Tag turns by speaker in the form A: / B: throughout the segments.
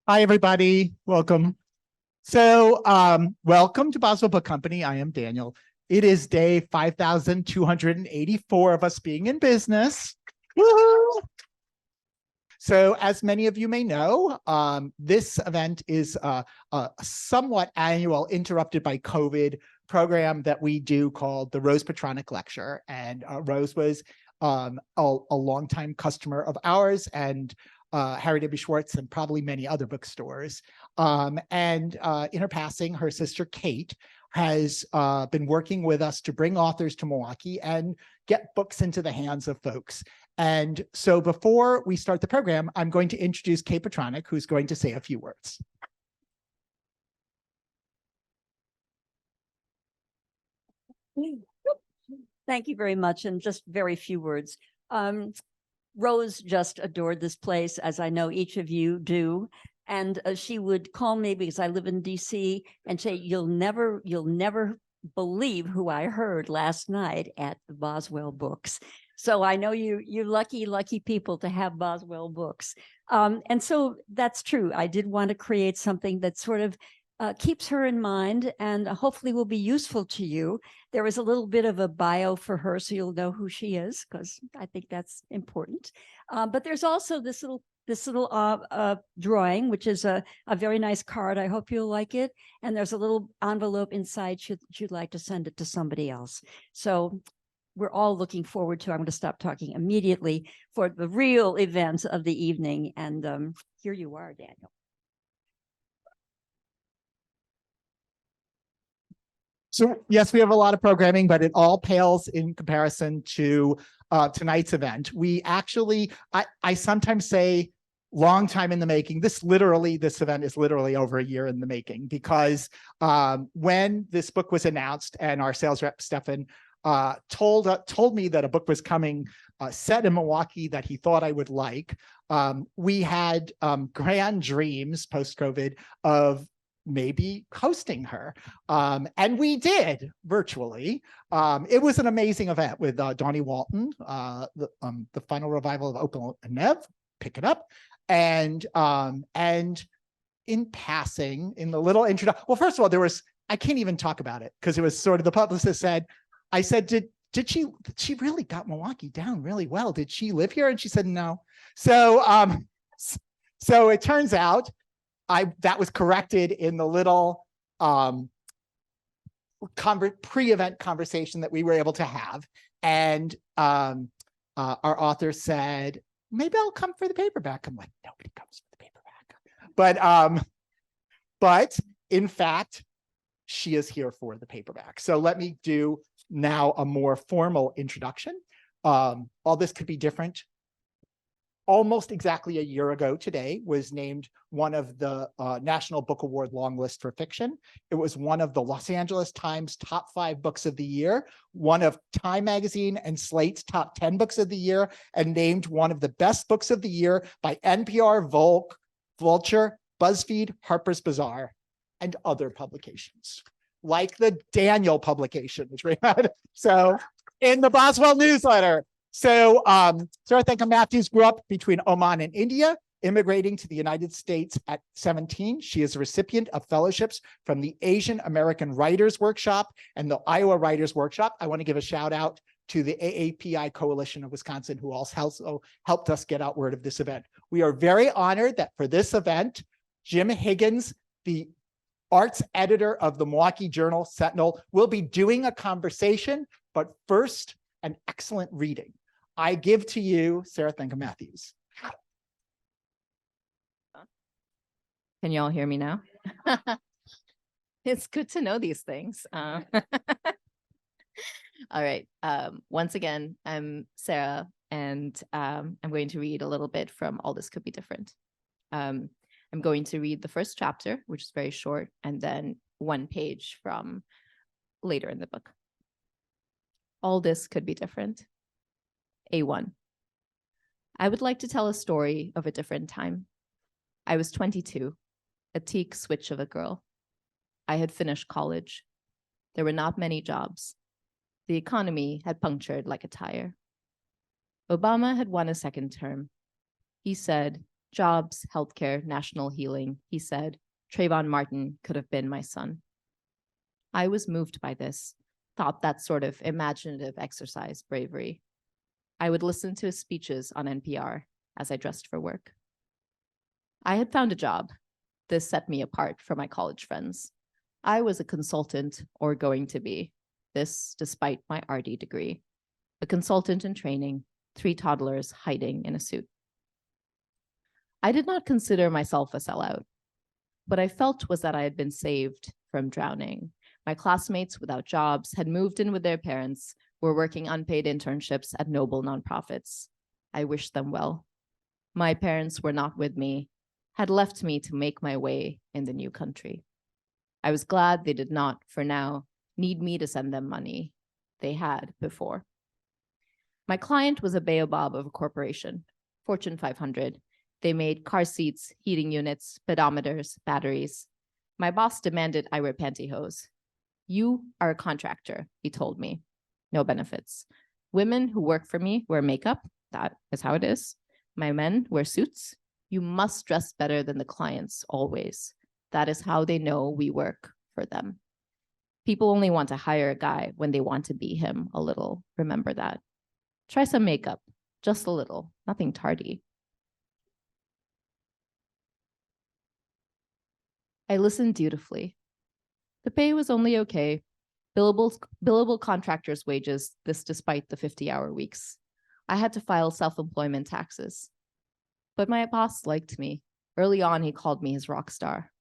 A: Hi, everybody. Welcome. Welcome to Boswell Book Company. I am Daniel. It is day 5,284 of us being in business. Woo! So as many of you may know, this event is a somewhat annual, interrupted by COVID program that we do called the Rose Petronic Lecture. And Rose was a longtime customer of ours, and Harry W. Schwartz and probably many other bookstores. In her passing, her sister Kate has been working with us to bring authors to Milwaukee and get books into the hands of folks. And so before we start the program, I'm going to introduce Kate Petronic, who's going to say a few words.
B: Thank you very much, and just very few words. Rose just adored this place, as I know each of you do. And she would call me, because I live in DC, and say, you'll never believe who I heard last night at the Boswell books. So I know you're lucky people to have Boswell books. And so that's true. I did want to create something that sort of keeps her in mind and hopefully will be useful to you. There is a little bit of a bio for her, so you'll know who she is, because I think that's important. But there's also this little drawing, which is a very nice card. I hope you'll like it. And there's a little envelope inside should you'd like to send it to somebody else. So we're all looking forward to, I'm going to stop talking immediately, for the real event of the evening. And here you are, Daniel.
A: So yes, we have a lot of programming, but it all pales in comparison to tonight's event. We actually, I sometimes say, long time in the making. This event is literally over a year in the making, because when this book was announced and our sales rep, Stefan, told me that a book was coming set in Milwaukee that he thought I would like, we had grand dreams post-COVID of maybe hosting her. And we did virtually. It was an amazing event with Donnie Walton, the final revival of Opal and Nev, pick it up. And in passing, in the little introduction, well, first of all, I can't even talk about it, because it was sort of, the publicist said, I said, did she really got Milwaukee down really well? Did she live here? And she said, no. So it turns out that was corrected in the little pre-event conversation that we were able to have. And our author said, maybe I'll come for the paperback. I'm like, nobody comes for the paperback. But in fact, she is here for the paperback. So let me do now a more formal introduction. All This Could Be Different, almost exactly a year ago today, was named one of the National Book Award long list for fiction. It was one of the Los Angeles Times top 5 books of the year, one of Time Magazine and Slate's top 10 books of the year, and named one of the best books of the year by NPR, Vulture, BuzzFeed, Harper's Bazaar, and other publications, like the Daniel publication, which we had. So in the Boswell newsletter. So Sarah Thankam Mathews grew up between Oman and India, immigrating to the United States at 17. She is a recipient of fellowships from the Asian American Writers Workshop and the Iowa Writers Workshop. I want to give a shout out to the AAPI Coalition of Wisconsin, who also helped us get out word of this event. We are very honored that for this event, Jim Higgins, the arts editor of the Milwaukee Journal Sentinel, will be doing a conversation, but first, an excellent reading. I give to you Sarah Thankam Mathews.
C: Can you all hear me now? It's good to know these things. All right. Once again, I'm Sarah, and I'm going to read a little bit from All This Could Be Different. I'm going to read the first chapter, which is very short, and then one page from later in the book. All This Could Be Different. A1. I would like to tell a story of a different time. I was 22, a teak switch of a girl. I had finished college. There were not many jobs. The economy had punctured like a tire. Obama had won a second term. He said, Jobs, healthcare, national healing, he said, Trayvon Martin could have been my son. I was moved by this, thought that sort of imaginative exercise bravery. I would listen to his speeches on NPR as I dressed for work. I had found a job. This set me apart from my college friends. I was a consultant, or going to be. This despite my RD degree. A consultant in training, 3 toddlers hiding in a suit. I did not consider myself a sellout. What I felt was that I had been saved from drowning. My classmates without jobs had moved in with their parents, were working unpaid internships at noble nonprofits. I wished them well. My parents were not with me, had left me to make my way in the new country. I was glad they did not, for now, need me to send them money. They had before. My client was a baobab of a corporation, Fortune 500. They made car seats, heating units, pedometers, batteries. My boss demanded I wear pantyhose. You are a contractor, he told me. No benefits. Women who work for me wear makeup. That is how it is. My men wear suits. You must dress better than the clients always. That is how they know we work for them. People only want to hire a guy when they want to be him a little. Remember that. Try some makeup, just a little, nothing tardy. I listened dutifully. The pay was only okay. Billable contractors' wages, this despite the 50-hour weeks. I had to file self-employment taxes. But my boss liked me. Early on, he called me his rock star.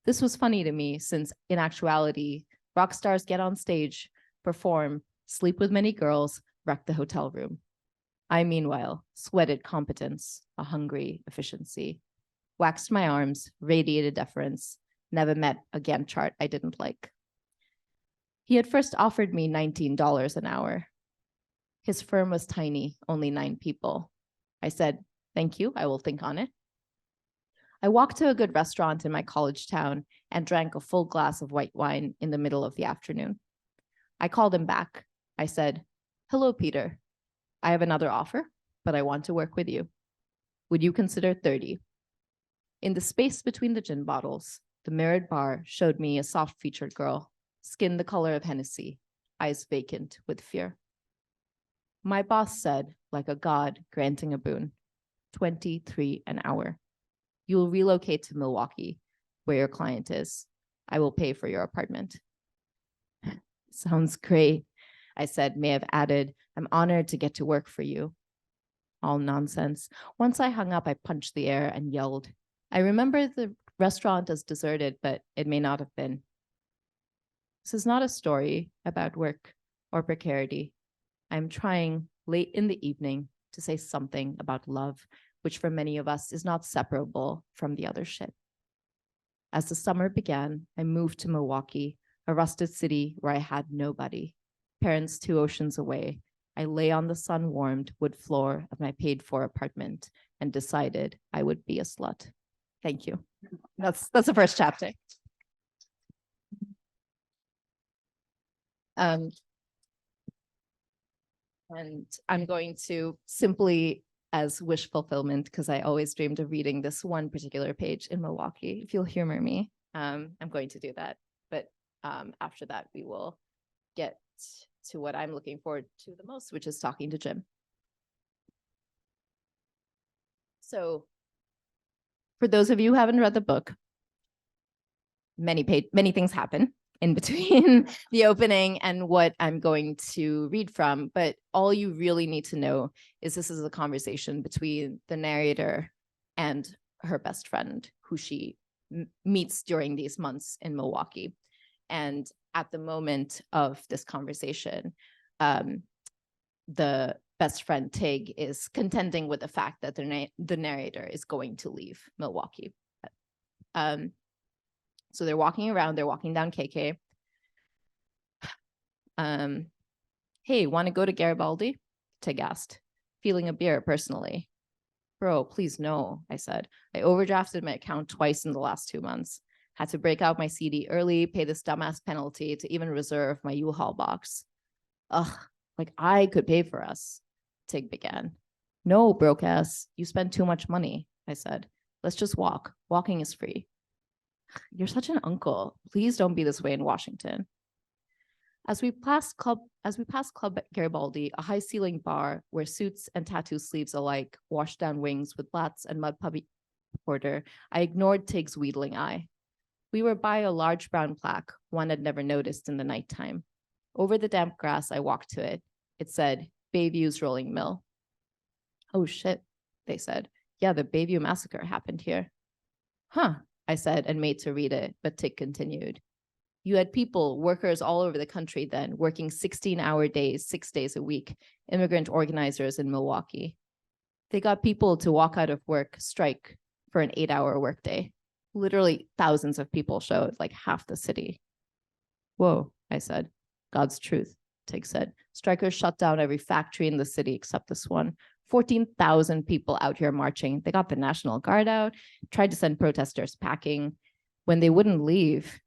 C: This was funny to me since, in actuality, rock stars get on stage, perform, sleep with many girls, wreck the hotel room. I, meanwhile, sweated competence, a hungry efficiency, waxed my arms, radiated deference, never met a Gantt chart I didn't like. He had first offered me $19 an hour. His firm was tiny, only 9 people. I said, thank you, I will think on it. I walked to a good restaurant in my college town and drank a full glass of white wine in the middle of the afternoon. I called him back. I said, hello, Peter. I have another offer, but I want to work with you. Would you consider 30? In the space between the gin bottles, the mirrored bar showed me a soft-featured girl, skin the color of Hennessy, eyes vacant with fear. My boss said, like a god granting a boon, 23 an hour. You will relocate to Milwaukee, where your client is. I will pay for your apartment. Sounds great, I said, may have added, I'm honored to get to work for you. All nonsense. Once I hung up, I punched the air and yelled. I remember the restaurant as deserted, but it may not have been. This is not a story about work or precarity. I'm trying late in the evening to say something about love, which for many of us is not separable from the other shit. As the summer began, I moved to Milwaukee, a rusted city where I had nobody. Parents 2 oceans away. I lay on the sun-warmed wood floor of my paid-for apartment and decided I would be a slut. Thank you. That's the first chapter. And I'm going to simply, as wish fulfillment, because I always dreamed of reading this one particular page in Milwaukee. If you'll humor me, I'm going to do that. But after that, we will get to what I'm looking forward to the most, which is talking to Jim. So for those of you who haven't read the book, many things happen in between the opening and what I'm going to read from. But all you really need to know is this is a conversation between the narrator and her best friend, who she meets during these months in Milwaukee. And at the moment of this conversation, the best friend Tig is contending with the fact that the narrator is going to leave Milwaukee. So they're walking around, they're walking down KK. Hey, want to go to Garibaldi? Tig asked, feeling a beer personally. Bro, please no, I said. I overdrafted my account twice in the last 2 months. Had to break out my CD early, pay this dumbass penalty to even reserve my U-Haul box. Ugh, like I could pay for us, Tig began. No, broke ass, you spend too much money. I said. Let's just walk. Walking is free. You're such an uncle. Please don't be this way in Washington. As we passed Club Garibaldi, a high-ceiling bar where suits and tattoo sleeves alike washed down wings with Blatz and mud puppy porter, I ignored Tig's wheedling eye. We were by a large brown plaque one had never noticed in the nighttime. Over the damp grass, I walked to it. It said, Bayview's Rolling Mill. Oh shit, they said. Yeah, the Bayview massacre happened here. Huh, I said and made to read it, but Tig continued. You had people, workers all over the country then, working 16-hour days, 6 days a week, immigrant organizers in Milwaukee. They got people to walk out of work, strike for an 8-hour workday. Literally thousands of people showed, like half the city. Whoa, I said. God's truth, Tig said. Strikers shut down every factory in the city except this one. 14,000 people out here marching. They got the National Guard out, tried to send protesters packing. When they wouldn't leave,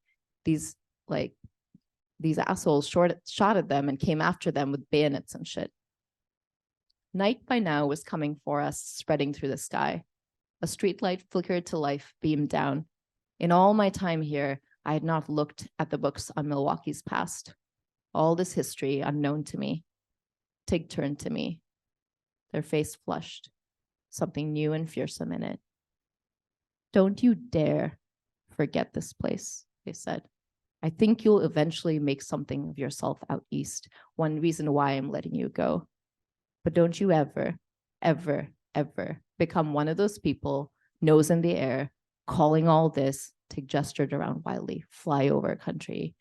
C: these assholes shot at them and came after them with bayonets and shit. Night by now was coming for us, spreading through the sky. A streetlight flickered to life, beamed down. In all my time here, I had not looked at the books on Milwaukee's past. All this history unknown to me. Tig turned to me. Their face flushed, something new and fearsome in it. Don't you dare forget this place, they said. I think you'll eventually make something of yourself out east. One reason why I'm letting you go. But don't you ever, ever, ever become one of those people, nose in the air, calling all this, Tig gestured around wildly, flyover country,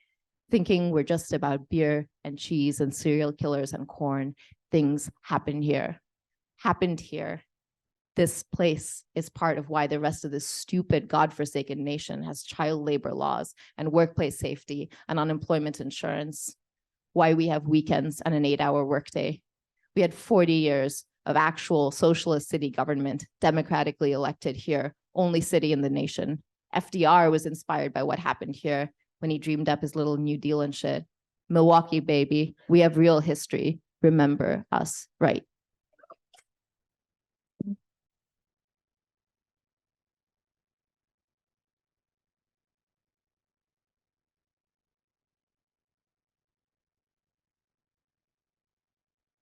C: thinking we're just about beer and cheese and serial killers and corn. Things happen here. Happened here. This place is part of why the rest of this stupid, godforsaken nation has child labor laws and workplace safety and unemployment insurance. Why we have weekends and an 8-hour workday. We had 40 years of actual socialist city government, democratically elected here, only city in the nation. FDR was inspired by what happened here when he dreamed up his little New Deal and shit. Milwaukee, baby, we have real history. Remember us, right?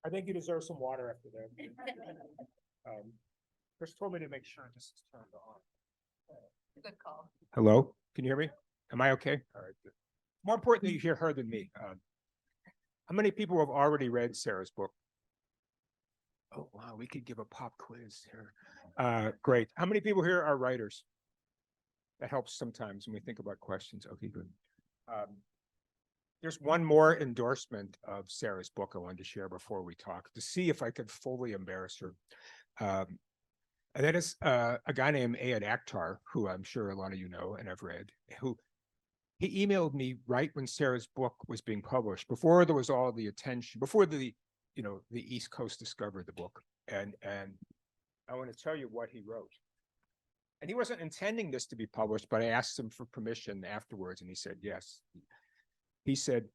D: I think you deserve some water after that. Chris told me to make sure this is turned on.
C: Good call.
D: Hello, can you hear me? Am I okay? All right. Good. More important that you hear her than me. How many people have already read Sarah's book? Oh, wow, we could give a pop quiz here. Great. How many people here are writers? That helps sometimes when we think about questions. Okay, good. There's one more endorsement of Sarah's book I wanted to share before we talk to see if I could fully embarrass her. And that is a guy named Ayad Akhtar, who I'm sure a lot of you know and have read, who he emailed me right when Sarah's book was being published, before there was all the attention, before the East Coast discovered the book. And I want to tell you what he wrote. And he wasn't intending this to be published, but I asked him for permission afterwards, and he said yes. He said,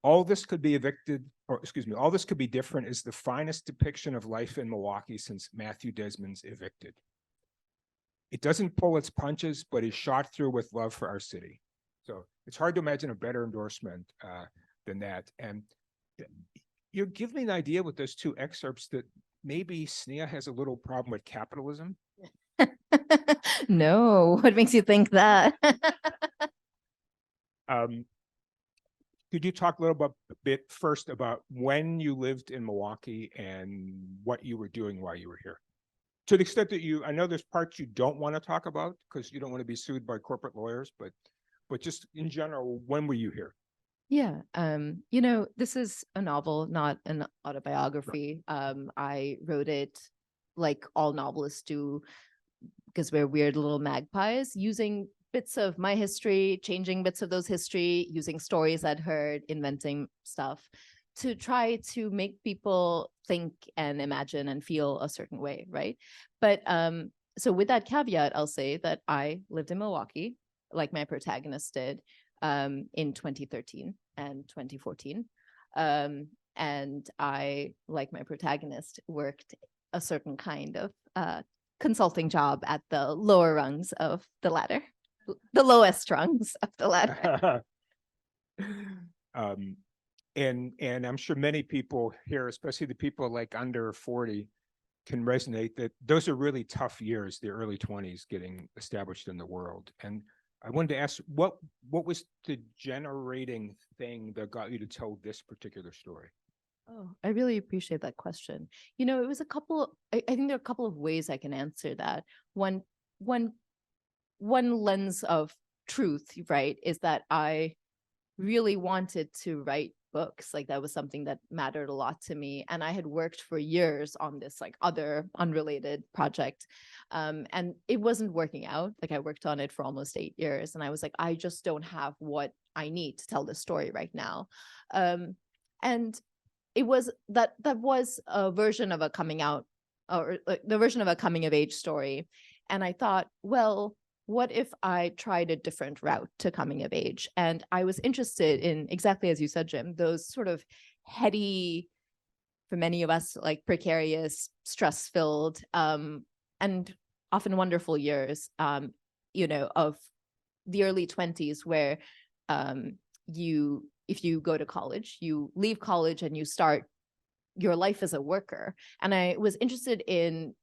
D: all this could be all this could be different is the finest depiction of life in Milwaukee since Matthew Desmond's Evicted. It doesn't pull its punches, but is shot through with love for our city. So it's hard to imagine a better endorsement than that. And you give me an idea with those two excerpts that maybe Sneha has a little problem with capitalism.
C: No, what makes you think that?
D: Could you talk a little bit first about when you lived in Milwaukee and what you were doing while you were here? To the extent that I know there's parts you don't want to talk about because you don't want to be sued by corporate lawyers, but just in general, when were you here?
C: Yeah, this is a novel, not an autobiography. I wrote it like all novelists do because we're weird little magpies, using bits of my history, changing bits of those history, using stories I'd heard, inventing stuff to try to make people think and imagine and feel a certain way, right? But so with that caveat, I'll say that I lived in Milwaukee, like my protagonist did, in 2013 and 2014. And I, like my protagonist, worked a certain kind of consulting job at the lower rungs of the ladder, the lowest rungs of the ladder.
D: And I'm sure many people here, especially the people like under 40, can resonate that those are really tough years, the early 20s, getting established in the world. And I wanted to ask, what was the generating thing that got you to tell this particular story?
C: Oh, I really appreciate that question. You know, it was I think there are a couple of ways I can answer that. One lens of truth, right, is that I really wanted to write books. Like, that was something that mattered a lot to me. And I had worked for years on this like other unrelated project. And it wasn't working out. Like, I worked on it for almost 8 years. And I was like, I just don't have what I need to tell this story right now. And it was that was a version of a coming out, or the version of a coming of age story. And I thought, well, what if I tried a different route to coming of age? And I was interested in, exactly as you said, Jim, those sort of heady, for many of us, like precarious, stress-filled, and often wonderful years, you know, of the early 20s, where if you go to college, you leave college and you start your life as a worker. And I was interested in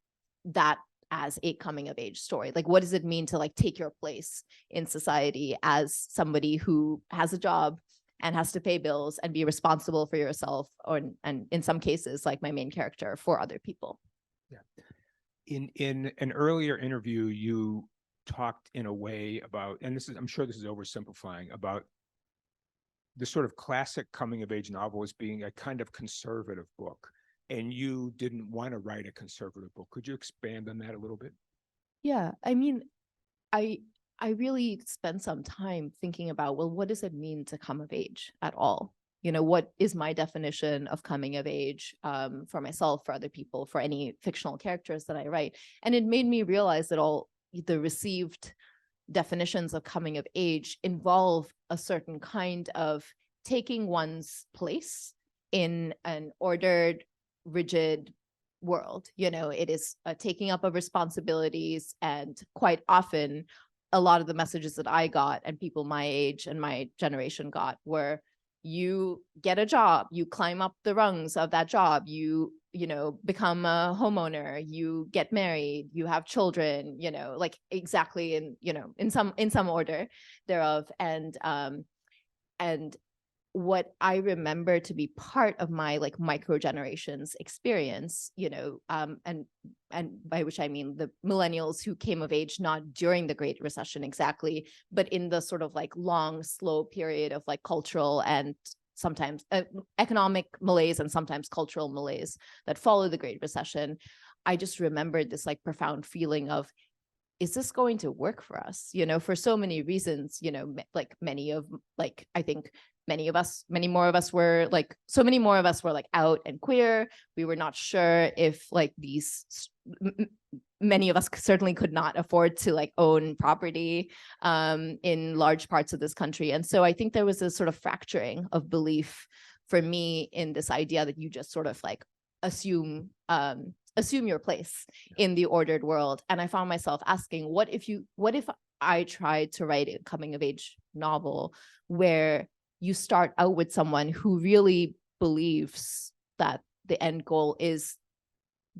C: that as a coming of age story. Like, what does it mean to like take your place in society as somebody who has a job and has to pay bills and be responsible for yourself, and in some cases, like my main character, for other people.
D: Yeah. In an earlier interview, you talked in a way about, and I'm sure this is oversimplifying, about the sort of classic coming of age novel as being a kind of conservative book. And you didn't want to write a conservative book. Could you expand on that a little bit?
C: Yeah, I mean, I really spent some time thinking about, well, what does it mean to come of age at all? You know, what is my definition of coming of age, for myself, for other people, for any fictional characters that I write? And it made me realize that all the received definitions of coming of age involve a certain kind of taking one's place in an ordered, rigid world. You know, it is a taking up of responsibilities. And quite often, a lot of the messages that I got, and people my age and my generation got, were, you get a job, you climb up the rungs of that job, you know, become a homeowner, you get married, you have children, you know, like exactly in, you know, in some order thereof. And what I remember to be part of my like micro generations experience, you know, and by which I mean the millennials who came of age not during the Great Recession exactly, but in the sort of like long, slow period of like cultural and sometimes economic malaise and sometimes cultural malaise that followed the Great Recession. I just remembered this like profound feeling of, is this going to work for us? You know, for so many reasons, you know, like I think many more of us were like out and queer. We were not sure if like many of us certainly could not afford to like own property in large parts of this country. And so I think there was a sort of fracturing of belief for me in this idea that you just sort of like assume your place in the ordered world. And I found myself asking, what if I tried to write a coming of age novel where you start out with someone who really believes that the end goal is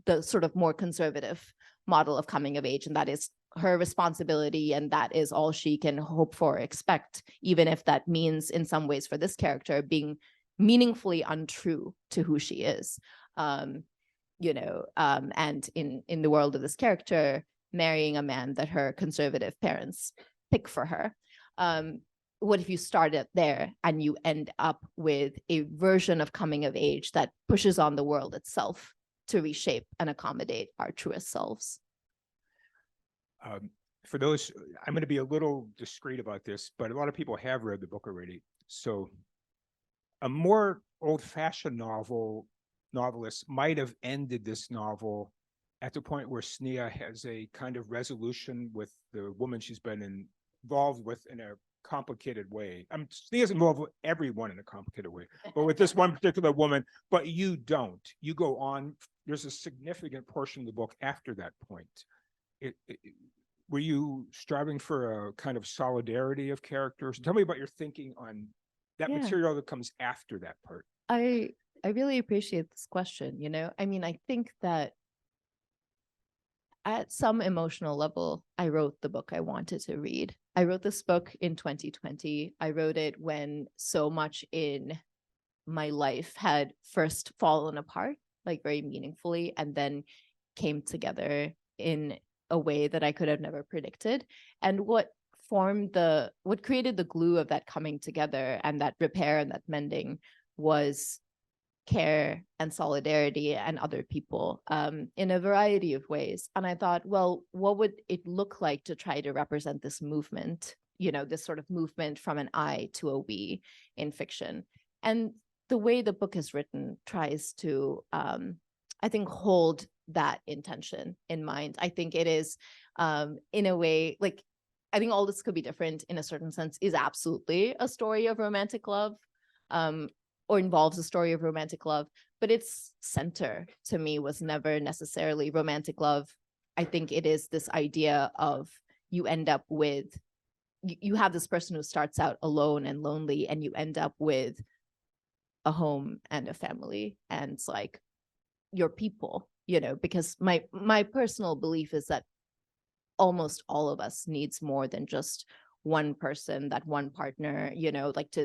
C: the sort of more conservative model of coming of age, and that is her responsibility, and that is all she can hope for or expect, even if that means in some ways for this character being meaningfully untrue to who she is. You know, and in the world of this character, marrying a man that her conservative parents pick for her. What if you start it there and you end up with a version of coming of age that pushes on the world itself to reshape and accommodate our truest selves?
D: For those, I'm going to be a little discreet about this, but a lot of people have read the book already. So a more old-fashioned novelist might have ended this novel at the point where Sneha has a kind of resolution with the woman she's been involved with in a complicated way. Sneha's involved with everyone in a complicated way, but with this one particular woman, but you don't. You go on. There's a significant portion of the book after that point were you striving for a kind of solidarity of characters? Tell me about your thinking on that
C: Yeah.
D: material that comes after that part.
C: I really appreciate this question, you know? I mean, I think that at some emotional level, I wrote the book I wanted to read. I wrote this book in 2020. I wrote it when so much in my life had first fallen apart, like very meaningfully, and then came together in a way that I could have never predicted. And what created the glue of that coming together and that repair and that mending was care and solidarity and other people in a variety of ways. And I thought, well, what would it look like to try to represent this movement, you know, this sort of movement from an I to a we in fiction? And the way the book is written tries to, I think, hold that intention in mind. I think it is, in a way, like, I think All This Could Be Different in a certain sense is absolutely a story of romantic love. Or involves a story of romantic love, but its center to me was never necessarily romantic love. I think it is this idea of you end up with, you have this person who starts out alone and lonely, and you end up with a home and a family, and it's like your people, you know, because my personal belief is that almost all of us needs more than just one person, that one partner, you know, like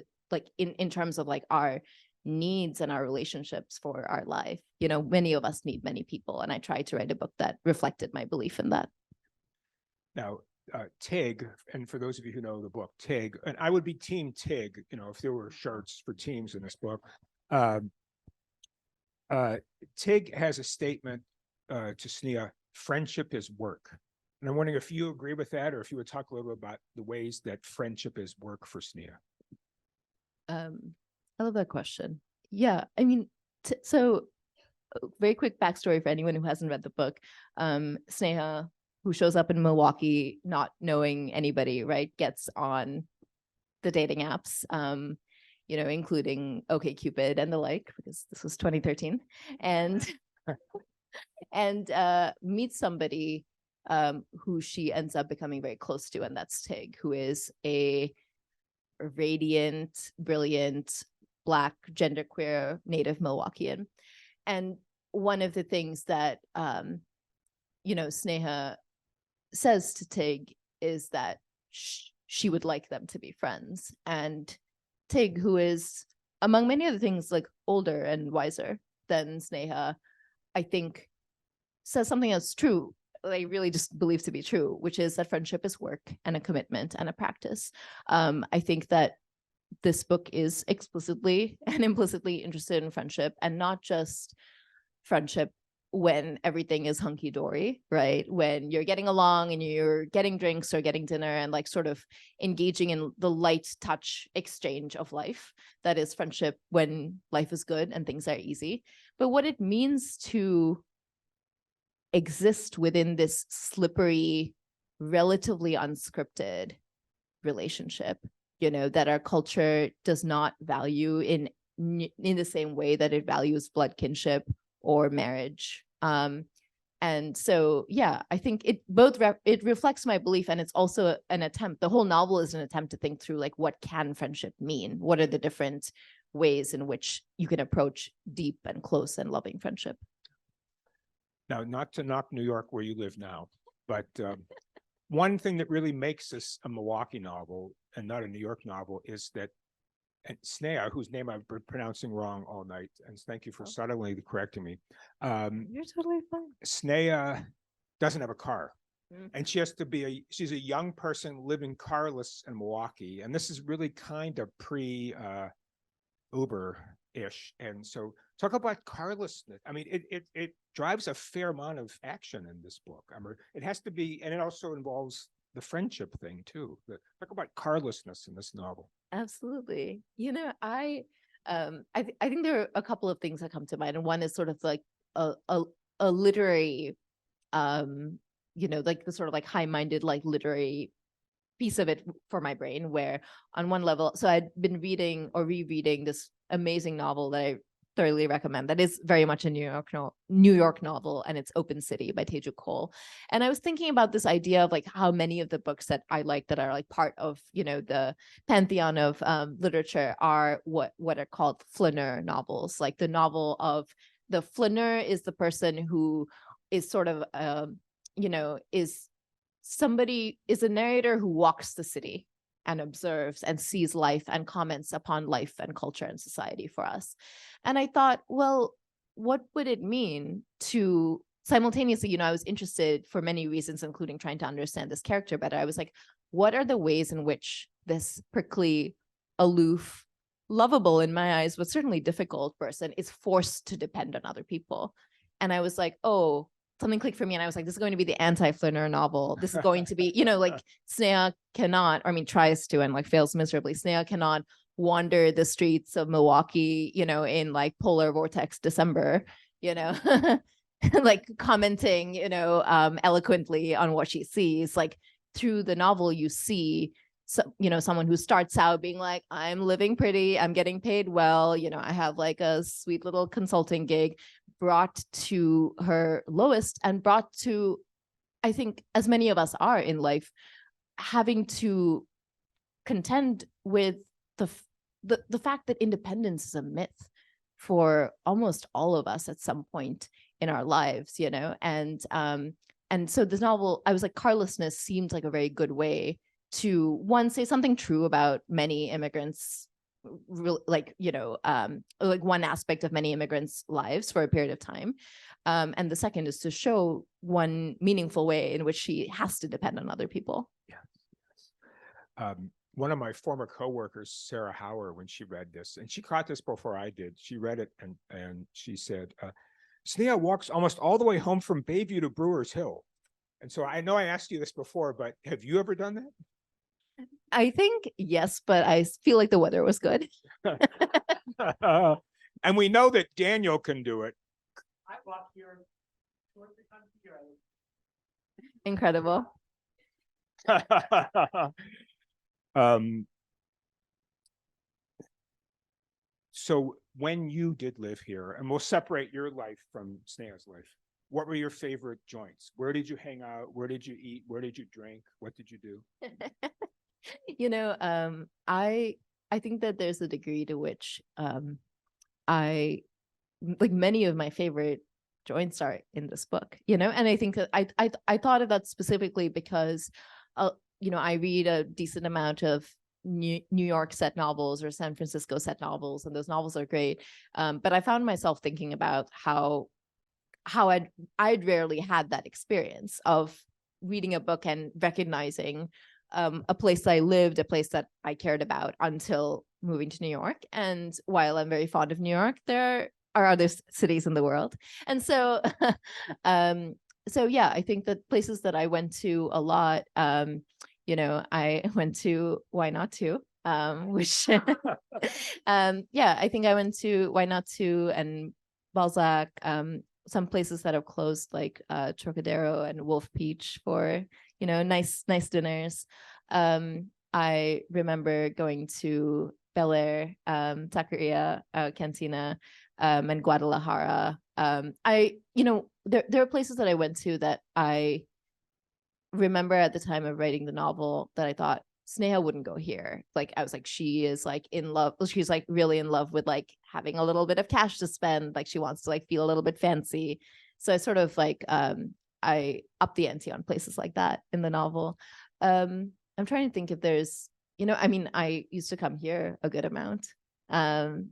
C: in terms of like our needs and our relationships for our life, you know, many of us need many people. And I tried to write a book that reflected my belief in that.
D: Now, Tig, and for those of you who know the book, Tig, and I would be team Tig, you know, if there were charts for teams in this book. Tig has a statement to Sneha, friendship is work. And I'm wondering if you agree with that, or if you would talk a little bit about the ways that friendship is work for Sneha.
C: I love that question. Yeah, I mean, so very quick backstory for anyone who hasn't read the book. Sneha, who shows up in Milwaukee not knowing anybody, right, gets on the dating apps, you know, including OkCupid and the like, because this was 2013, and meets somebody who she ends up becoming very close to, and that's Tig, who is a radiant, brilliant, Black, genderqueer, native Milwaukeean. And one of the things that, you know, Sneha says to Tig is that she would like them to be friends. And Tig, who is, among many other things, like older and wiser than Sneha, I think says something that's true, I really just believe to be true, which is that friendship is work and a commitment and a practice. I think that this book is explicitly and implicitly interested in friendship, and not just friendship when everything is hunky-dory, right? When you're getting along and you're getting drinks or getting dinner and like sort of engaging in the light touch exchange of life. That is friendship when life is good and things are easy. But what it means to exist within this slippery, relatively unscripted relationship, you know, that our culture does not value in the same way that it values blood kinship or marriage. And so, yeah, I think it both it reflects my belief, and it's also an attempt. The whole novel is an attempt to think through, like, what can friendship mean? What are the different ways in which you can approach deep and close and loving friendship?
D: Now, not to knock New York where you live now, but one thing that really makes this a Milwaukee novel and not a New York novel is that, and Sneha, whose name I've been pronouncing wrong all night, and thank you for subtly correcting me.
C: You're totally fine.
D: Sneha doesn't have a car, and she has to be she's a young person living carless in Milwaukee, and this is really kind of pre Uber-ish. And so talk about carlessness. I mean, it drives a fair amount of action in this book. I mean, it has to be, and it also involves the friendship thing too. Talk about carlessness in this novel.
C: Absolutely. You know, I think there are a couple of things that come to mind, and one is sort of like a literary, you know, like the sort of like high-minded, like literary piece of it for my brain, where on one level, so I'd been reading or rereading this amazing novel that I thoroughly recommend. That is very much a New York novel, and it's Open City by Teju Cole. And I was thinking about this idea of like how many of the books that I like that are like part of, you know, the pantheon of literature are what are called flaneur novels. Like the novel of the flaneur is the person who is sort of you know, is a narrator who walks the city and observes and sees life and comments upon life and culture and society for us. And I thought, well, what would it mean to simultaneously, you know, I was interested for many reasons, including trying to understand this character better. I was like, what are the ways in which this prickly, aloof, lovable in my eyes, but certainly difficult person is forced to depend on other people? And I was like, oh, something clicked for me, and I was like, this is going to be the anti-flaneur novel. This is going to be, you know, like Sneha cannot, I mean, tries to and like fails miserably. Sneha cannot wander the streets of Milwaukee, you know, in like polar vortex December, you know, like commenting, you know, eloquently on what she sees. Like through the novel, you see, so, you know, someone who starts out being like, I'm living pretty, I'm getting paid well, you know, I have like a sweet little consulting gig, brought to her lowest and brought to, I think, as many of us are in life, having to contend with the fact that independence is a myth for almost all of us at some point in our lives, you know. And so this novel, I was like, carlessness seemed like a very good way to, one, say something true about many immigrants, like, you know, like one aspect of many immigrants' lives for a period of time. And the second is to show one meaningful way in which she has to depend on other people.
D: Yes. One of my former coworkers, Sarah Hauer, when she read this, and she caught this before I did, she read it and she said, Sneha walks almost all the way home from Bayview to Brewers Hill. And so I know I asked you this before, but have you ever done that?
C: I think yes, but I feel like the weather was good.
D: And we know that Daniel can do it.
A: I walk here 2 or 3 times a year.
C: Incredible.
D: So when you did live here, and we'll separate your life from Sneha's life, what were your favorite joints? Where did you hang out? Where did you eat? Where did you drink? What did you do?
C: You know, I think that there's a degree to which I, like, many of my favorite joints are in this book, you know, and I think that I thought of that specifically because, you know, I read a decent amount of New York set novels or San Francisco set novels, and those novels are great. But I found myself thinking about how I'd rarely had that experience of reading a book and recognizing a place that I lived, a place that I cared about until moving to New York. And while I'm very fond of New York, there are other cities in the world. And so, so yeah, I think that places that I went to a lot, you know, I went to Why Not To, which, yeah, I think I went to Why Not To and Balzac, some places that have closed, like Trocadero and Wolf Peach, for, you know, nice dinners. I remember going to Bel Air, Taqueria, Cantina, and Guadalajara. You know, there are places that I went to that I remember at the time of writing the novel that I thought, Sneha wouldn't go here. Like, I was like, she is like in love. She's like really in love with like having a little bit of cash to spend. Like, she wants to like feel a little bit fancy. So I sort of like, I upped the ante on places like that in the novel. I'm trying to think if there's, you know, I mean, I used to come here a good amount. And,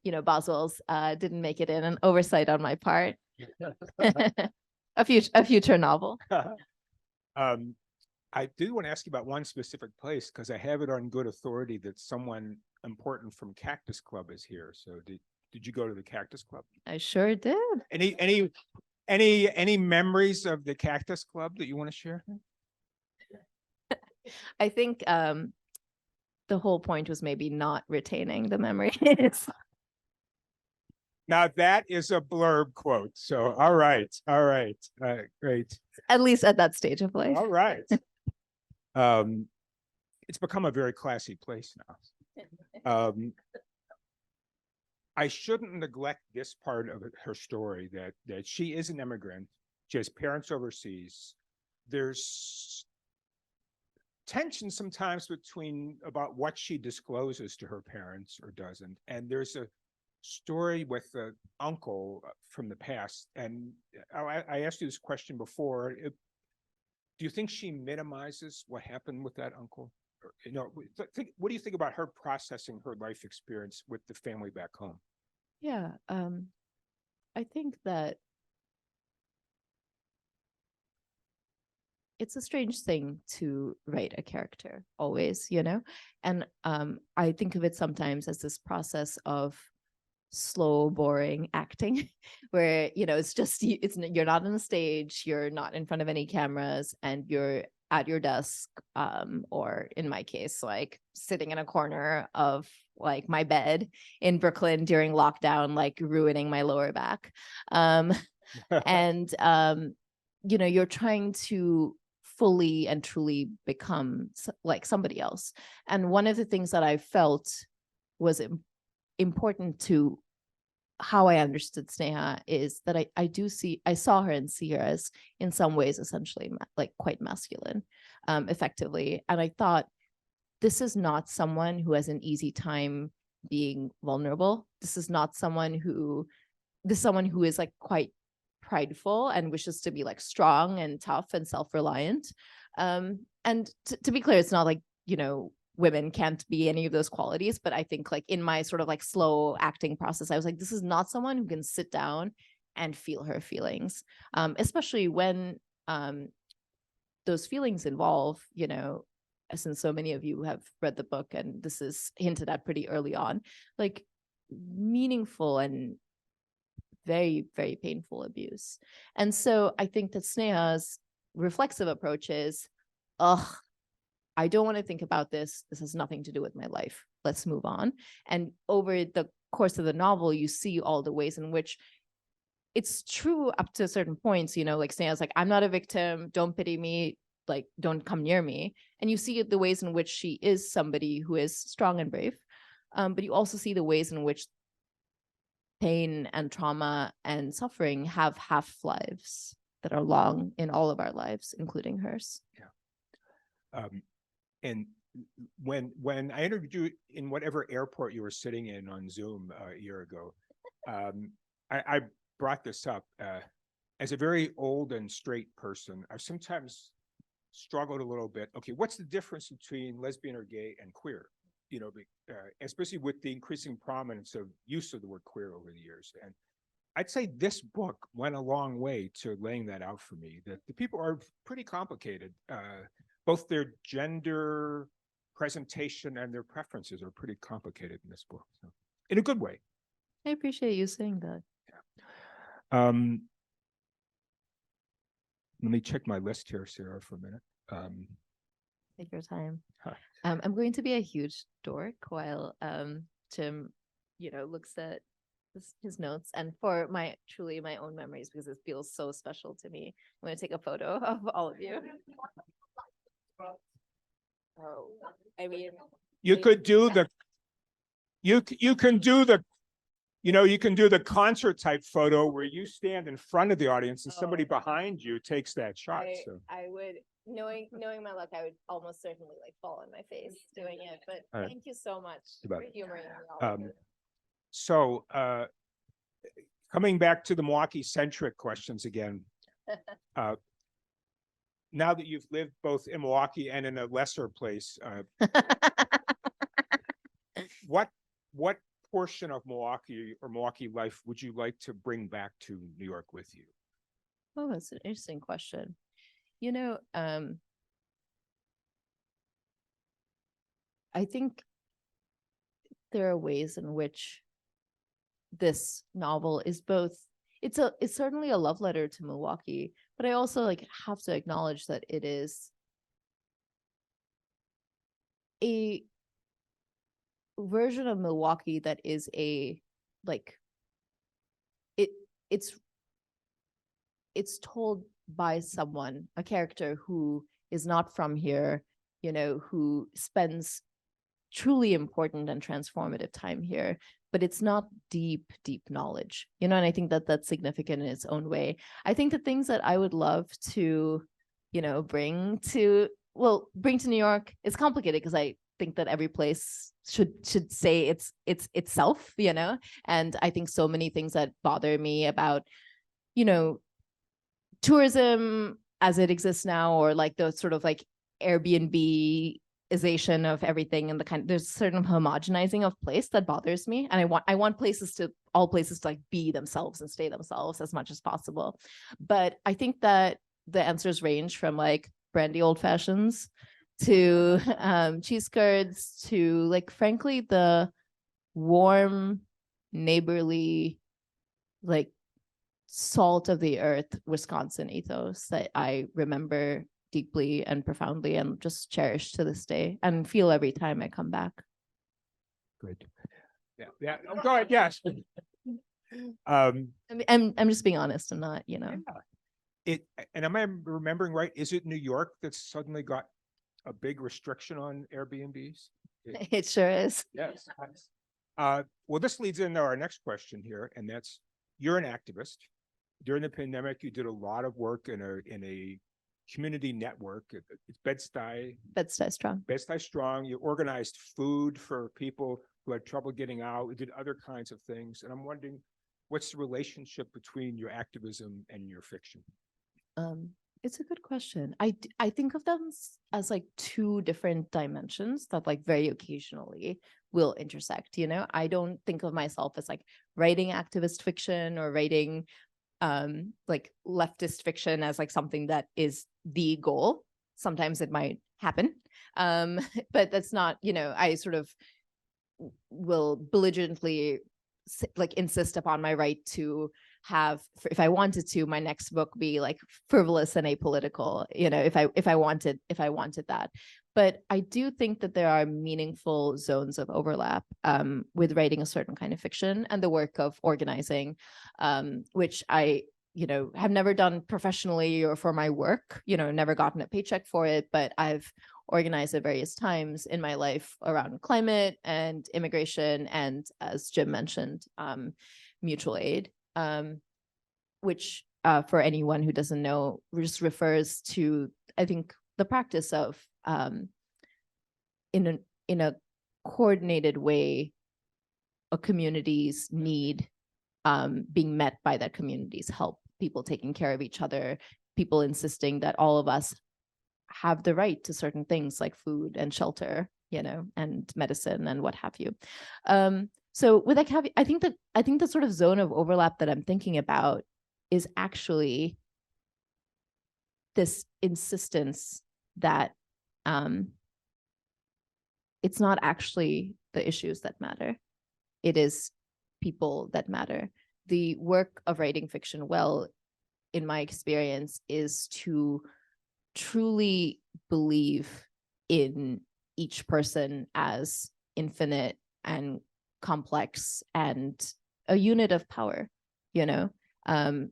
C: you know, Boswell's didn't make it in, an oversight on my part. a future novel.
D: I do want to ask you about one specific place, because I have it on good authority that someone important from Cactus Club is here. So did you go to the Cactus Club?
C: I sure did.
D: Any memories of the Cactus Club that you want to share?
C: I think the whole point was maybe not retaining the memories.
D: Now that is a blurb quote. So, all right. Great.
C: At least at that stage of life.
D: All right. It's become a very classy place now. I shouldn't neglect this part of her story, that she is an immigrant. She has parents overseas. There's tension sometimes between about what she discloses to her parents or doesn't. And there's a story with the uncle from the past. And I asked you this question before. Do you think she minimizes what happened with that uncle? Or, what do you think about her processing her life experience with the family back home?
C: Yeah, I think that it's a strange thing to write a character always, and I think of it sometimes as this process of slow, boring acting, where it's just you're not on the stage, you're not in front of any cameras, and you're at your desk, or in my case, like sitting in a corner of like my bed in Brooklyn during lockdown, like ruining my lower back. And you're trying to fully and truly become like somebody else. And one of the things that I felt was important to how I understood Sneha is that I saw her and see her as in some ways essentially like quite masculine, effectively. And I thought, this is not someone who has an easy time being vulnerable. This is someone who is like quite prideful and wishes to be like strong and tough and self-reliant. And to be clear, it's not like, women can't be any of those qualities. But I think like in my sort of like slow acting process, I was like, this is not someone who can sit down and feel her feelings, especially when those feelings involve, since so many of you have read the book and this is hinted at pretty early on, like meaningful and very, very painful abuse. And so I think that Sneha's reflexive approach is, I don't want to think about this. This has nothing to do with my life. Let's move on. And over the course of the novel, you see all the ways in which it's true up to certain points, like Sneha's like, I'm not a victim. Don't pity me. Like, don't come near me. And you see the ways in which she is somebody who is strong and brave. But you also see the ways in which pain and trauma and suffering have half-lives that are long in all of our lives, including hers.
D: Yeah. And when I interviewed you in whatever airport you were sitting in on Zoom a year ago, I brought this up. As a very old and straight person, I've sometimes struggled a little bit. Okay, what's the difference between lesbian or gay and queer? Especially with the increasing prominence of use of the word queer over the years. And I'd say this book went a long way to laying that out for me, that the people are pretty complicated. Both their gender presentation and their preferences are pretty complicated in this book, so, in a good way.
C: I appreciate you saying that.
D: Yeah. Let me check my list here, Sarah, for a minute.
C: Take your time.
D: Huh.
C: I'm going to be a huge dork while Jim, looks at his notes. And for my own memories, because it feels so special to me, I'm going to take a photo of all of you. Oh, I mean,
D: you could do the, you can do the, you can do the concert type photo where you stand in front of the audience and somebody behind you takes that shot.
C: I would, knowing my luck, I would almost certainly like fall on my face doing it. But
D: right.
C: Thank you so much for humoring me all.
D: So coming back to the Milwaukee-centric questions again. Now that you've lived both in Milwaukee and in a lesser place, what portion of Milwaukee or Milwaukee life would you like to bring back to New York with you?
C: Oh, that's an interesting question. I think there are ways in which this novel is both, it's certainly a love letter to Milwaukee, but I also have to acknowledge that it is a version of Milwaukee that is it's told by a character who is not from here, who spends truly important and transformative time here, but it's not deep, deep knowledge, and I think that that's significant in its own way. I think the things that I would love to, bring to New York is complicated because I think that every place should say it's itself, and I think so many things that bother me about, tourism as it exists now, or like the sort of like Airbnb-ization of everything, and there's a certain homogenizing of place that bothers me. And I want all places to like be themselves and stay themselves as much as possible. But I think that the answers range from like brandy old fashions to cheese curds to like, frankly, the warm, neighborly, like salt of the earth Wisconsin ethos that I remember deeply and profoundly and just cherish to this day and feel every time I come back.
D: Good. Yeah. Oh, go ahead. Yes.
C: I'm just being honest. I'm not,
D: Yeah. And am I remembering right? Is it New York that's suddenly got a big restriction on Airbnbs?
C: It sure is.
D: Yes. Well, this leads into our next question here, and that's, you're an activist. During the pandemic, you did a lot of work in a community network. It's
C: Bed-Stuy Strong.
D: Bed-Stuy Strong. You organized food for people who had trouble getting out. You did other kinds of things. And I'm wondering, what's the relationship between your activism and your fiction?
C: It's a good question. I think of them as like two different dimensions that like very occasionally will intersect. I don't think of myself as like writing activist fiction or writing like leftist fiction as like something that is the goal. Sometimes it might happen, but that's not, I sort of will belligerently like insist upon my right to have, if I wanted to, my next book be like frivolous and apolitical, if I wanted that. But I do think that there are meaningful zones of overlap with writing a certain kind of fiction and the work of organizing, which I have never done professionally or for my work, never gotten a paycheck for it, but I've organized at various times in my life around climate and immigration and, as Jim mentioned, mutual aid, which for anyone who doesn't know, just refers to, I think, the practice of in a coordinated way, a community's need being met by that community's help, people taking care of each other, people insisting that all of us have the right to certain things like food and shelter, and medicine and what have you. So with that caveat, I think the sort of zone of overlap that I'm thinking about is actually this insistence that it's not actually the issues that matter. It is people that matter. The work of writing fiction well, in my experience, is to truly believe in each person as infinite and complex and a unit of power, and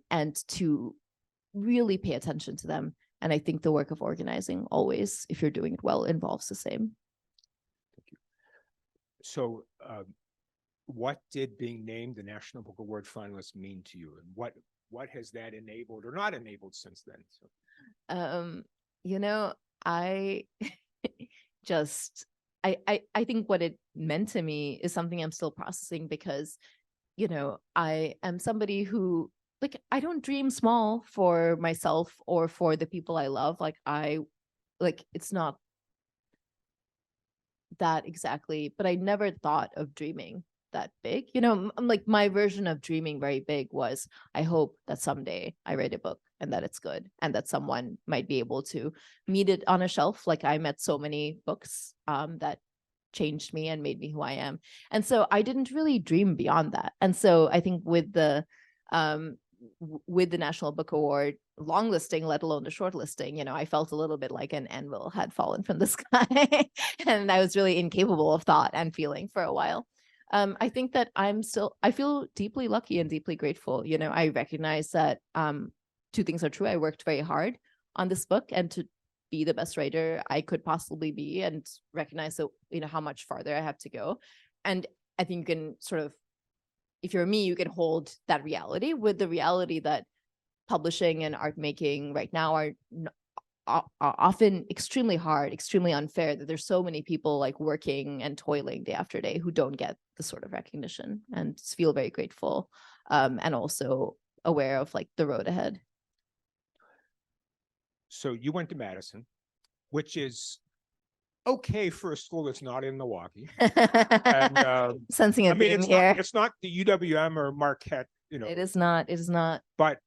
C: to really pay attention to them. And I think the work of organizing always, if you're doing it well, involves the same.
D: Thank you. So what did being named the National Book Award finalist mean to you? And what has that enabled or not enabled since then? So.
C: I I think what it meant to me is something I'm still processing, because, I am somebody who, like, I don't dream small for myself or for the people I love. It's not that exactly, but I never thought of dreaming that big. Like, my version of dreaming very big was, I hope that someday I write a book and that it's good and that someone might be able to meet it on a shelf. Like, I met so many books that changed me and made me who I am. And so I didn't really dream beyond that. And so I think with the National Book Award long listing, let alone the short listing, I felt a little bit like an anvil had fallen from the sky and I was really incapable of thought and feeling for a while. I think that I feel deeply lucky and deeply grateful. I recognize that two things are true. I worked very hard on this book, and be the best writer I could possibly be and recognize that, how much farther I have to go. And I think you can sort of, if you're me, you can hold that reality with the reality that publishing and art making right now are often extremely hard, extremely unfair, that there's so many people like working and toiling day after day who don't get the sort of recognition, and feel very grateful, and also aware of like the road ahead.
D: So you went to Madison, which is okay for a school that's not in Milwaukee. And,
C: Sensing a theme here.
D: it's not the UWM or Marquette,
C: It is not. It is not.
D: But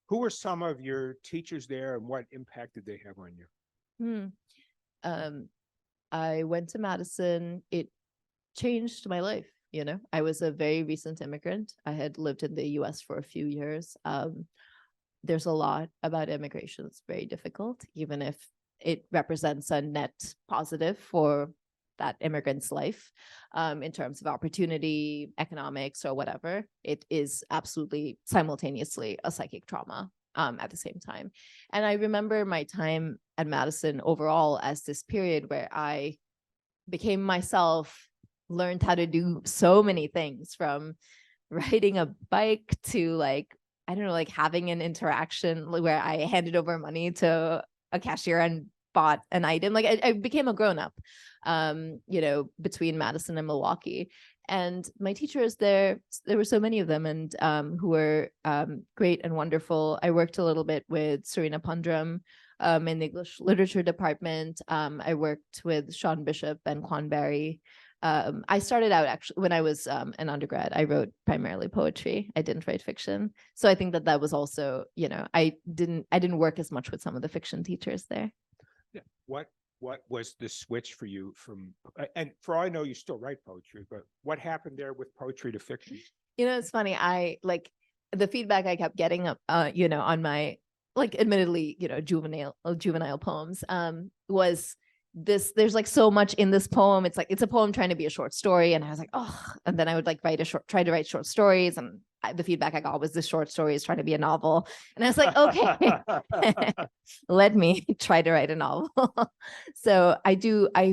D: who were some of your teachers there, and what impact did they have on you?
C: I went to Madison. It changed my life. I was a very recent immigrant. I had lived in the US for a few years. There's a lot about immigration that's very difficult, even if it represents a net positive for that immigrant's life, in terms of opportunity, economics, or whatever. It is absolutely simultaneously a psychic trauma at the same time. And I remember my time at Madison overall as this period where I became myself, learned how to do so many things, from riding a bike to having an interaction where I handed over money to a cashier and bought an item. I became a grown-up, between Madison and Milwaukee. And my teachers there were so many of them, and who were great and wonderful. I worked a little bit with Serena Pundram in the English literature department. I worked with Sean Bishop and Quan Barry. I started out, actually, when I was an undergrad, I wrote primarily poetry. I didn't write fiction. So I think that was also, I didn't work as much with some of the fiction teachers there.
D: Yeah. What was the switch for you from, and for all I know, you still write poetry, but what happened there with poetry to fiction?
C: It's funny. I the feedback I kept getting on my, admittedly, juvenile poems, was this, there's so much in this poem. It's a poem trying to be a short story. And I was like, oh, and then I would try to write short stories. And the feedback I got was this short story is trying to be a novel. And I was like, okay, let me try to write a novel. So I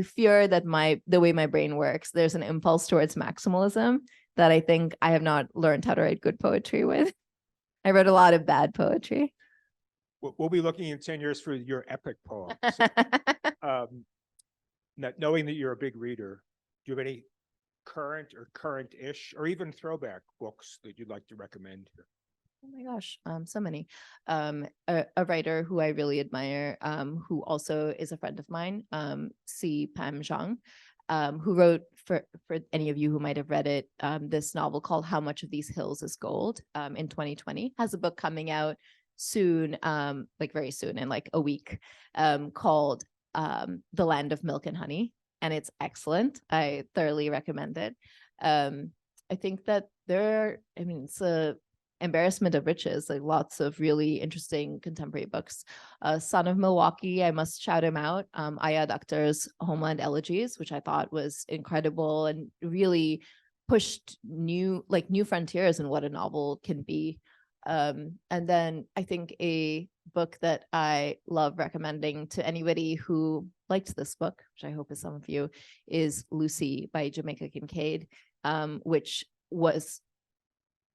C: fear that the way my brain works, there's an impulse towards maximalism that I think I have not learned how to write good poetry with. I wrote a lot of bad poetry.
D: We'll be looking in 10 years for your epic poem. So, knowing that you're a big reader, do you have any current or current-ish or even throwback books that you'd like to recommend here?
C: Oh my gosh, so many. A writer who I really admire, who also is a friend of mine, C. Pam Zhang, who wrote, for any of you who might have read it, this novel called How Much of These Hills is Gold, in 2020, has a book coming out soon, very soon, in a week, called The Land of Milk and Honey. And it's excellent. I thoroughly recommend it. I think that it's a embarrassment of riches, lots of really interesting contemporary books. Son of Milwaukee, I must shout him out. Ayad Akhtar's Homeland Elegies, which I thought was incredible and really pushed new frontiers in what a novel can be. And then I think a book that I love recommending to anybody who liked this book, which I hope is some of you, is Lucy by Jamaica Kincaid, which was,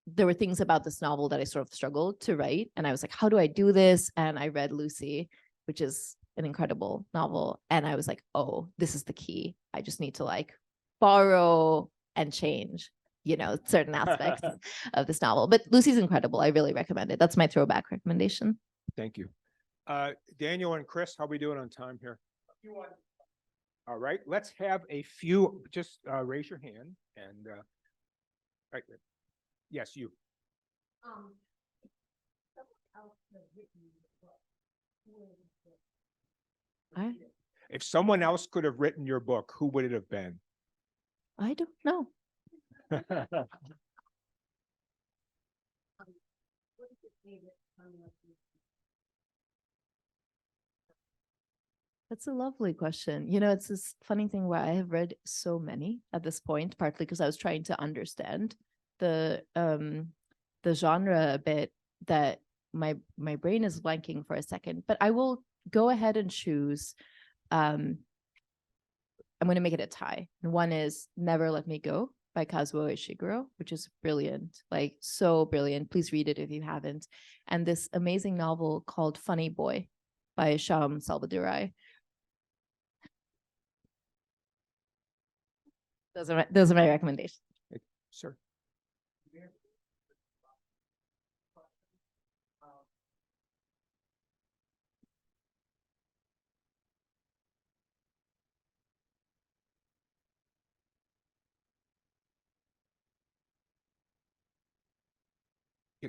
C: there were things about this novel that I sort of struggled to write. And I was like, how do I do this? And I read Lucy, which is an incredible novel. And I was like, oh, this is the key. I just need to borrow and change, certain aspects of this novel. But Lucy's incredible. I really recommend it. That's my throwback recommendation.
D: Thank you. Daniel and Chris, how are we doing on time here? All right, let's have a few, just raise your hand and, right. Yes, you. If someone else could have written your book, who would it have been?
C: I don't know. That's a lovely question. It's this funny thing where I have read so many at this point, partly because I was trying to understand the genre a bit, that my brain is blanking for a second, but I will go ahead and choose. I'm going to make it a tie. And one is Never Let Me Go by Kazuo Ishiguro, which is brilliant, like so brilliant. Please read it if you haven't. And this amazing novel called Funny Boy by Sham Salvadori. Those are my recommendations.
D: Sir.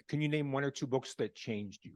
D: Can you name one or two books that changed you?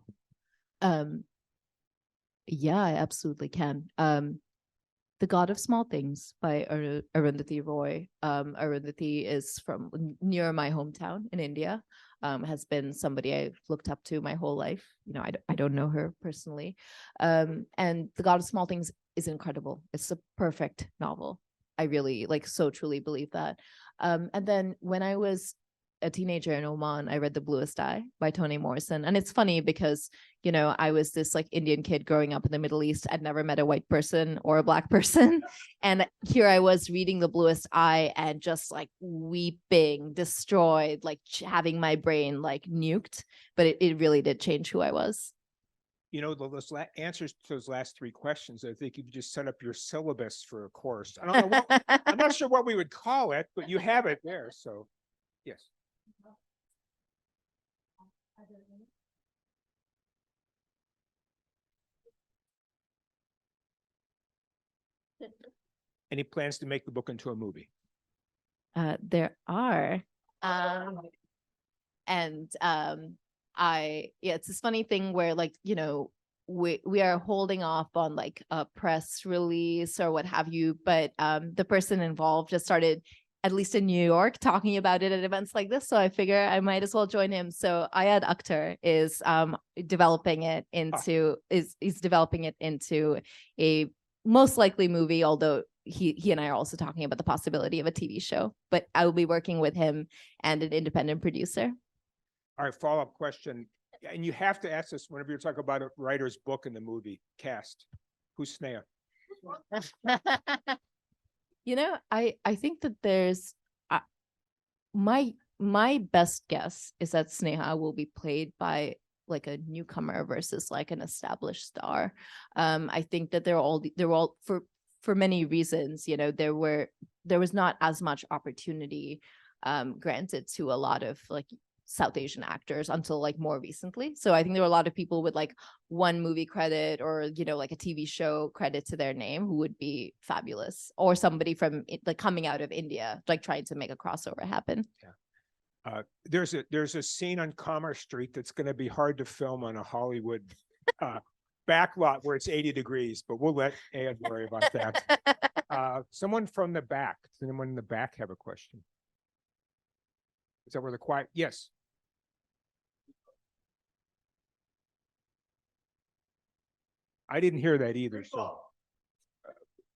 C: Yeah, I absolutely can. The God of Small Things by Arundhati Roy. Arundhati is from near my hometown in India. Has been somebody I've looked up to my whole life. You know, I don't know her personally. And The God of Small Things is incredible. It's a perfect novel. I really so truly believe that. And then when I was a teenager in Oman, I read The Bluest Eye by Toni Morrison. And it's funny because, you know, I was this Indian kid growing up in the Middle East. I'd never met a white person or a black person. And here I was reading The Bluest Eye and just weeping, destroyed, having my brain nuked. But it really did change who I was.
D: You know, those answers to those last three questions, I think you could just set up your syllabus for a course. I don't know I'm not sure what we would call it, but you have it there. So, yes. Any plans to make the book into a movie?
C: There are. It's this funny thing where we are holding off on a press release or what have you, but the person involved just started, at least in New York, talking about it at events like this. So I figure I might as well join him. So Ayad Akhtar is developing it into he's developing it into a most likely movie, although he and I are also talking about the possibility of a TV show. But I will be working with him and an independent producer.
D: All right, follow-up question. And you have to ask this whenever you're talking about a writer's book in the movie cast. Who's Sneha?
C: You know, I think that there's my best guess is that Sneha will be played by a newcomer versus an established star. I think that they're all for many reasons, you know, there was not as much opportunity granted to a lot of South Asian actors until more recently. So I think there were a lot of people with one movie credit or, you know, a TV show credit to their name who would be fabulous, or somebody from coming out of India, trying to make a crossover happen.
D: Yeah. There's a scene on Commerce Street that's going to be hard to film on a Hollywood backlot where it's 80 degrees, but we'll let Ed worry about that. Someone from the back. Does anyone in the back have a question? Is that where the quiet? Yes. I didn't hear that either. So,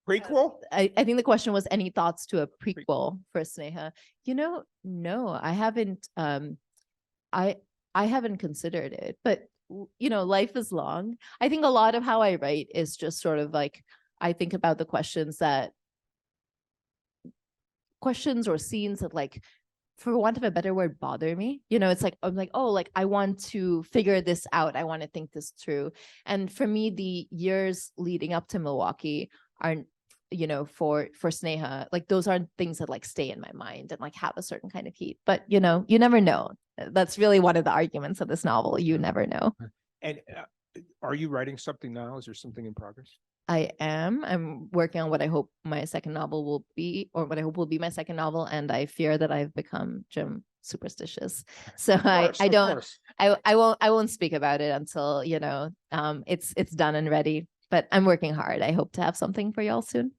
D: prequel?
C: I think the question was any thoughts to a prequel for Sneha. You know, no, I haven't. I haven't considered it, but you know, life is long. I think a lot of how I write is just sort of I think about the questions or scenes that for want of a better word, bother me. You know, it's I want to figure this out. I want to think this through. And for me, the years leading up to Milwaukee aren't, you know, for Sneha, those aren't things that stay in my mind and have a certain kind of heat. But, you know, you never know. That's really one of the arguments of this novel. You never know.
D: And are you writing something now? Is there something in progress?
C: I am. I'm working on what I hope my second novel will be, or what I hope will be my second novel. And I fear that I've become Jim superstitious. So I won't speak about it until, you know, it's done and ready, but I'm working hard. I hope to have something for y'all soon.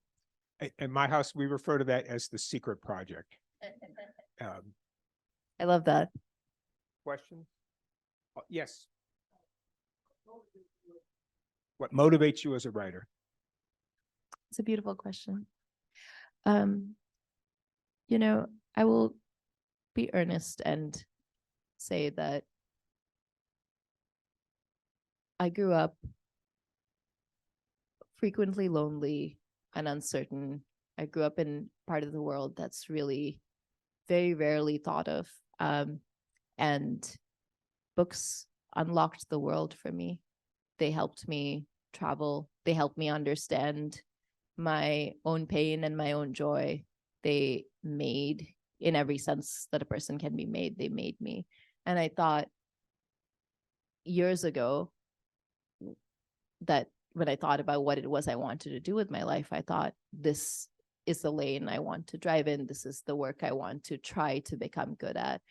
D: In my house, we refer to that as the secret project.
C: I love that.
D: Questions? Yes. What motivates you as a writer?
C: It's a beautiful question. You know, I will be earnest and say that I grew up frequently lonely and uncertain. I grew up in part of the world that's really very rarely thought of. And books unlocked the world for me. They helped me travel. They helped me understand my own pain and my own joy. They made, in every sense that a person can be made, they made me. And I thought years ago that when I thought about what it was I wanted to do with my life, I thought, this is the lane I want to drive in. This is the work I want to try to become good at.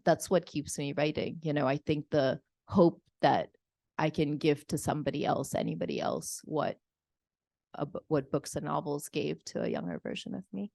C: That's what keeps me writing. You know, I think the hope that I can give to somebody else, anybody else, what books and novels gave to a younger version of me.